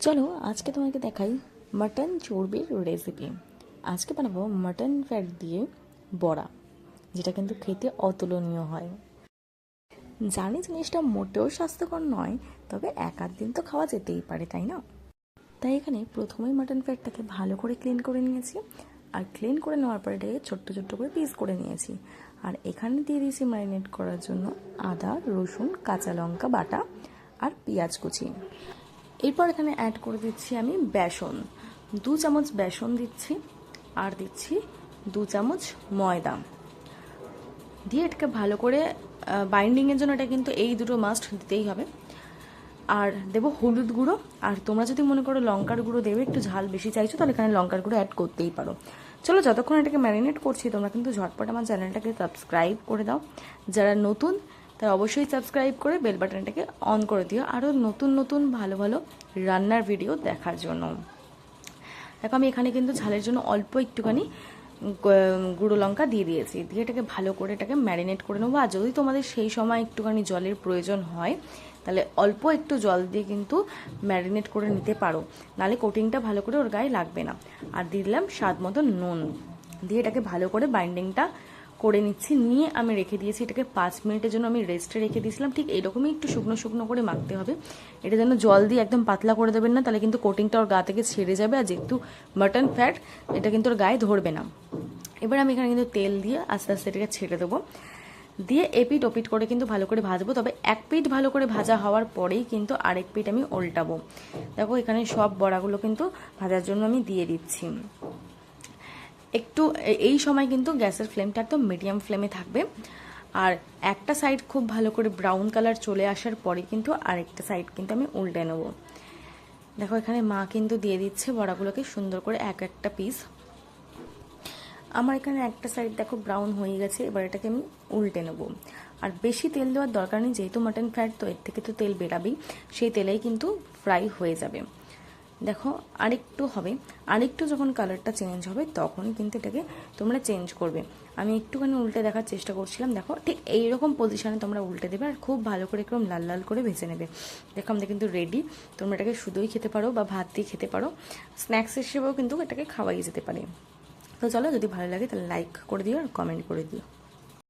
চলো আজকে তোমাকে দেখাই মাটন চর্বির রেসিপি। আজকে বানাবো মাটন ফ্যাট দিয়ে বড়া, যেটা কিন্তু খেতে অতুলনীয় হয়। জানি জিনিসটা মোটেও স্বাস্থ্যকর নয়, তবে এক আধ দিন তো খাওয়া যেতেই পারে, তাই না? তাই এখানে প্রথমেই মাটন ফ্যাটটাকে ভালো করে ক্লিন করে নিয়েছি, আর ক্লিন করে নেওয়ার পরে এটাকে ছোট্ট ছোট্ট করে পিস করে নিয়েছি। আর এখানে দিয়ে দিয়েছি ম্যারিনেট করার জন্য আদা, রসুন, কাঁচা লঙ্কা বাটা আর পেঁয়াজ কুচি। এরপর এখানে অ্যাড করে দিচ্ছি আমি বেসন, 2 চামচ বেসন দিচ্ছি, আর দিচ্ছি 2 চামচ ময়দা দিয়ে এটাকে ভালো করে বাইন্ডিংয়ের জন্য এটা কিন্তু এই দুটো মাস্ট দিতেই হবে। আর দেবো হলুদ গুঁড়ো, আর তোমরা যদি মনে করো লঙ্কার গুঁড়ো দেবে, একটু ঝাল বেশি চাইছো তাহলে এখানে লঙ্কার গুঁড়ো অ্যাড করতেই পারো। চলো যতক্ষণ এটাকে ম্যারিনেট করছি তোমরা কিন্তু ঝটপট আমার চ্যানেলটাকে সাবস্ক্রাইব করে দাও। যারা নতুন তারা অবশ্যই সাবস্ক্রাইব করে বেল বাটনটাকে অন করে দিও আরও নতুন নতুন ভালো ভালো রান্নার ভিডিও দেখার জন্য। দেখো আমি এখানে কিন্তু ঝালের জন্য অল্প একটুখানি গুঁড়ো লঙ্কা দিয়ে দিয়েছি, দিয়ে এটাকে ভালো করে এটাকে ম্যারিনেট করে নেবো। আর যদি তোমাদের সেই সময় একটুখানি জলের প্রয়োজন হয় তাহলে অল্প একটু জল দিয়ে কিন্তু ম্যারিনেট করে নিতে পারো, নাহলে কোটিংটা ভালো করে ওর গায়ে লাগবে না। আর দিয়ে দিলাম স্বাদ মতো নুন, দিয়ে এটাকে ভালো করে বাইন্ডিংটা করে নিচ্ছি। নিয়ে আমি রেখে দিয়েছি এটাকে 5 মিনিটের জন্য আমি রেস্টে রেখে দিয়েছিলাম। ঠিক এইরকমই একটু শুকনো শুকনো করে মাখতে হবে। এটা যেন জল দিয়ে একদম পাতলা করে দেবেন না, তাহলে কিন্তু কোটিংটা ওর গা থেকে ছেড়ে যাবে, আর যেহেতু মাটন ফ্যাট এটা কিন্তু ওর গায়ে ধরবে না। এবার আমি এখানে কিন্তু তেল দিয়ে আস্তে আস্তে এটাকে ছেড়ে দেবো, দিয়ে এপিট ওপিট করে কিন্তু ভালো করে ভাজবো। তবে এক পিঠ ভালো করে ভাজা হওয়ার পরেই কিন্তু আরেক পিঠ আমি উল্টাবো। দেখো এখানে সব বড়াগুলো কিন্তু ভাজার জন্য আমি দিয়ে দিচ্ছি। একটু এই সময় কিন্তু গ্যাসের ফ্লেমটা একদম মিডিয়াম ফ্লেমে থাকবে। আর একটা সাইড খুব ভালো করে ব্রাউন কালার চলে আসার পরে কিন্তু আরেকটা সাইড কিন্তু আমি উল্টে নেব। দেখো এখানে মা কিন্তু দিয়ে দিচ্ছে বড়াগুলোকে সুন্দর করে এক একটা পিস। আমার এখানে একটা সাইড দেখো ব্রাউন হয়ে গেছে, এবার এটাকে আমি উল্টে নেব। আর বেশি তেল দেওয়ার দরকার নেই, যেহেতু মাটন ফ্যাট তো এর থেকে তো তেল বেরাবেই, সেই তেলেই কিন্তু ফ্রাই হয়ে যাবে। দেখো আরেকটু হবে, আরেকটু যখন কালারটা চেঞ্জ হবে তখনই কিন্তু এটাকে তোমরা চেঞ্জ করবে। আমি একটুখানি উল্টে দেখার চেষ্টা করছিলাম। দেখো ঠিক এইরকম পজিশনে তোমরা উল্টে দেবে আর খুব ভালো করে একদম লাল লাল করে ভেজে নেবে। দেখো আমাদের কিন্তু রেডি। তোমরা এটাকে শুধুই খেতে পারো বা ভাত দিয়ে খেতে পারো, স্ন্যাক্স হিসেবেও কিন্তু এটাকে খাওয়াই যেতে পারে। তো চলো, যদি ভালো লাগে তাহলে লাইক করে দিও আর কমেন্ট করে দিও।